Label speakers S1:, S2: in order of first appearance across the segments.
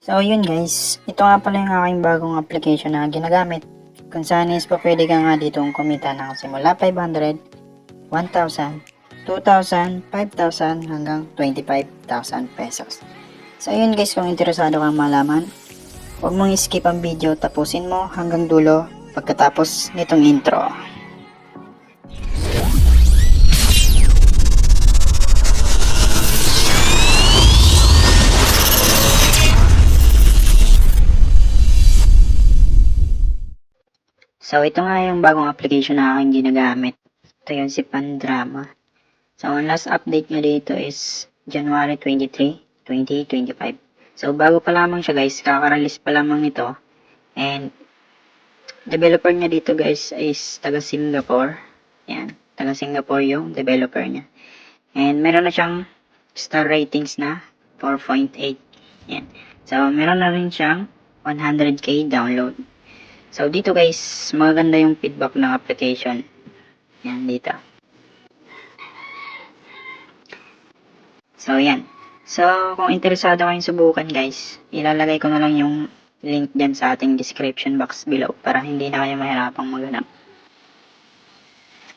S1: So yun guys, ito nga pala yung aking bagong application na ginagamit kung saan is pa pwede ka nga ditong kumita ng simula 500, 1,000, 2,000, 5,000 hanggang 25,000 pesos. So yun guys, kung interesado kang malaman, huwag mong skip ang video, tapusin mo hanggang dulo pagkatapos nitong intro. So, ito nga yung bagong application na aking ginagamit. Ito yung si Pandrama. So, ang last update niya dito is January 23, 2025. So, bago pa lamang siya guys, kaka-release pa lamang nito. And, developer niya dito guys is taga Singapore. Yan, taga Singapore yung developer niya. And, meron na siyang star ratings na 4.8. Yan. So, meron na rin siyang 100k download. So, dito guys, maganda yung feedback ng application. Yan, dito. So, yan. So, kung interesado kayong subukan guys, ilalagay ko na lang yung link dyan sa ating description box below para hindi na kayo mahirapang maghanap.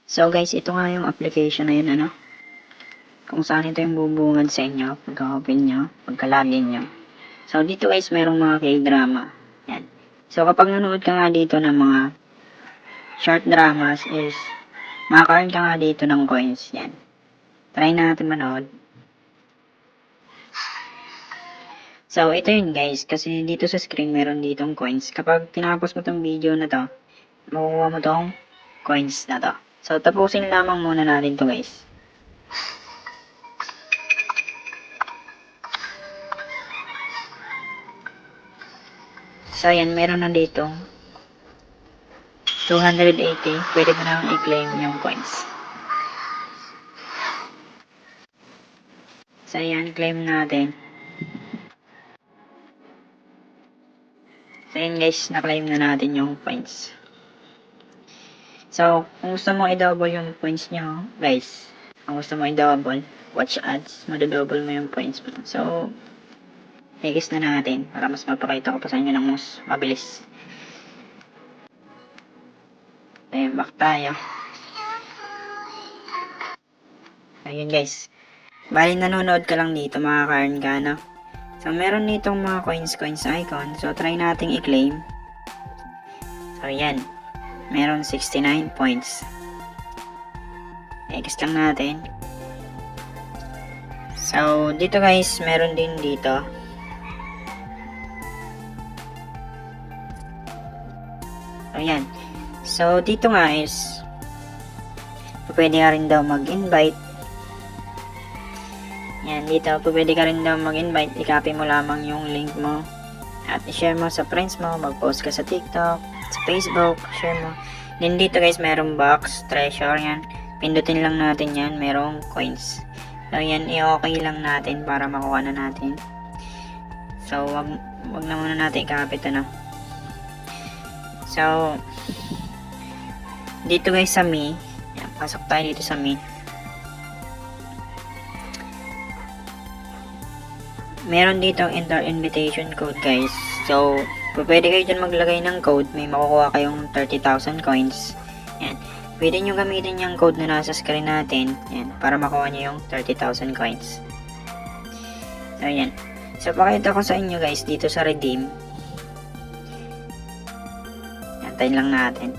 S1: So, guys, ito nga yung application na yun, ano? Kung saan ito yung bubungad sa inyo, pagka-open nyo, pagka-login nyo. So, dito guys, merong mga K-drama. Yan. So, kapag nanood ka nga dito ng mga short dramas is makaka-earn ka nga dito ng coins. Yan. Try natin manood. So, ito yun guys. Kasi dito sa screen meron ditong coins. Kapag tinapos mo tong video na to, makukuha mo tong coins na to. So, tapusin lamang muna natin to guys. So, yan. Meron na dito 280. Pwede mo na i-claim yung coins. So, yan. Claim natin. So, yun guys, na-claim na natin yung points. So, kung gusto mo i-double yung points nyo, guys, kung gusto mo i-double, watch ads, madodouble mo yung points mo. So, i-guess na natin para mas mapakita ko pa sa inyo ng mas mabilis. Ayun, back tayo. Ayun guys. Bali, nanonood ka lang dito, makaka-earn ka, no? So, meron ditong mga coins icon. So, try nating i-claim. So, yan. Meron 69 points. I-guess lang natin. So, dito guys, meron din dito. So, yan. So, dito nga is pwede ka rin daw mag-invite. Yan, dito, pwede ka rin daw mag-invite. I-copy mo lamang yung link mo. At i-share mo sa friends mo. Mag-post ka sa TikTok, sa Facebook, share mo. Then dito guys, merong box, treasure, yan. Pindutin lang natin yan, merong coins. So, yan, i-okay lang natin para makuha na natin. So, wag na muna natin i-copy ito, no? So, dito guys sa me, yan, pasok tayo dito sa me. Meron dito ang enter invitation code guys. So, pwede kayo dyan maglagay ng code. May makukuha kayong 30,000 coins. Yan. Pwede nyo gamitin yung code na nasa screen natin. Yan. Para makuha nyo yung 30,000 coins. So, yan. So, pakita ko sa inyo guys dito sa redeem. Antayin lang natin.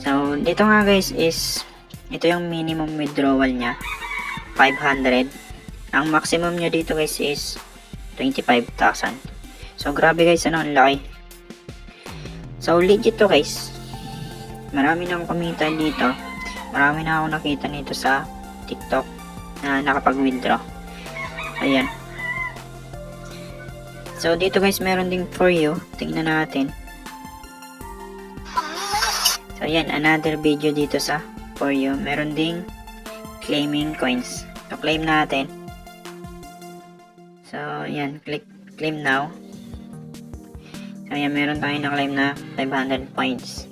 S1: So, dito nga guys is ito yung minimum withdrawal nya. 500. Ang maximum nyo dito guys is 25,000. So, grabe guys, ano, ang laki. So, legit to guys. Marami na akong kumita dito. Marami na akong nakita nito sa TikTok na nakapag-withdraw. Ayan. So, dito guys, meron ding for you. Tingnan natin. So, ayan, another video dito sa for you. Meron ding claiming coins. So, claim natin. So, yan. Claim now. So, yan. Meron tayong na-claim na 500 points.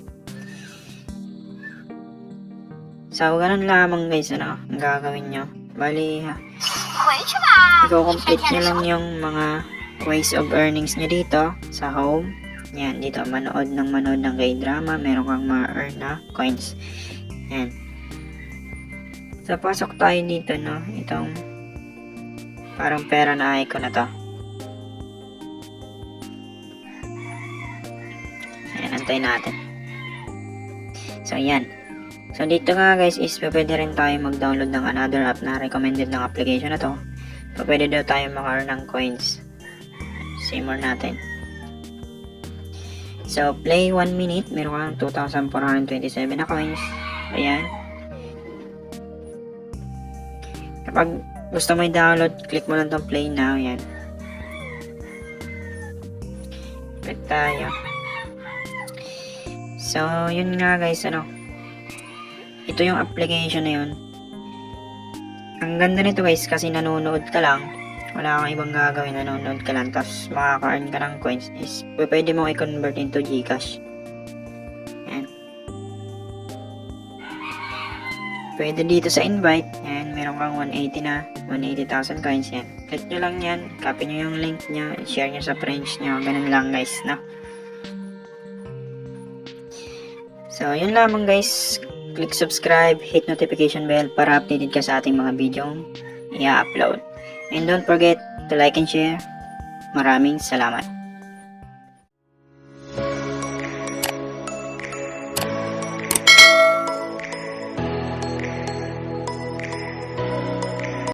S1: So, ganun lamang guys, ano, ang gagawin nyo. Bali, i-complete nyo lang yung mga ways of earnings nyo dito sa home. Yan, dito manood ng K-drama, meron kang ma-earn na coins. Yan. So, pasok tayo dito, no? Itong parang pera na icon na to. Ayan, antay natin. So, yan. So, dito nga guys is pwede rin tayo mag-download ng another app na recommended ng application na to. So, pwede daw tayo maka-earn ng coins. Simmer natin. So, play 1 minute. Meron kang 2,427 na coins. Ayan. Kapag gusto mo i-download, click mo lang tong play now. Ayan. Click tayo. So, yun nga guys, ano. Ito yung application na yun. Ang ganda nito guys, kasi nanonood ka lang. Wala kang ibang gagawin, nanonood ka lang, tapos makaka-earn ka ng coins is pwede mo i-convert into Gcash. Yan. Pwede dito sa invite, yan, meron kang 180,000 coins, yan. Click nyo lang yan, copy nyo yung link nyo, share nyo sa friends nyo, ganun lang guys, no? So, yun lamang guys. Click subscribe, hit notification bell para updated ka sa ating mga video i-upload. And don't forget to like and share. Maraming salamat.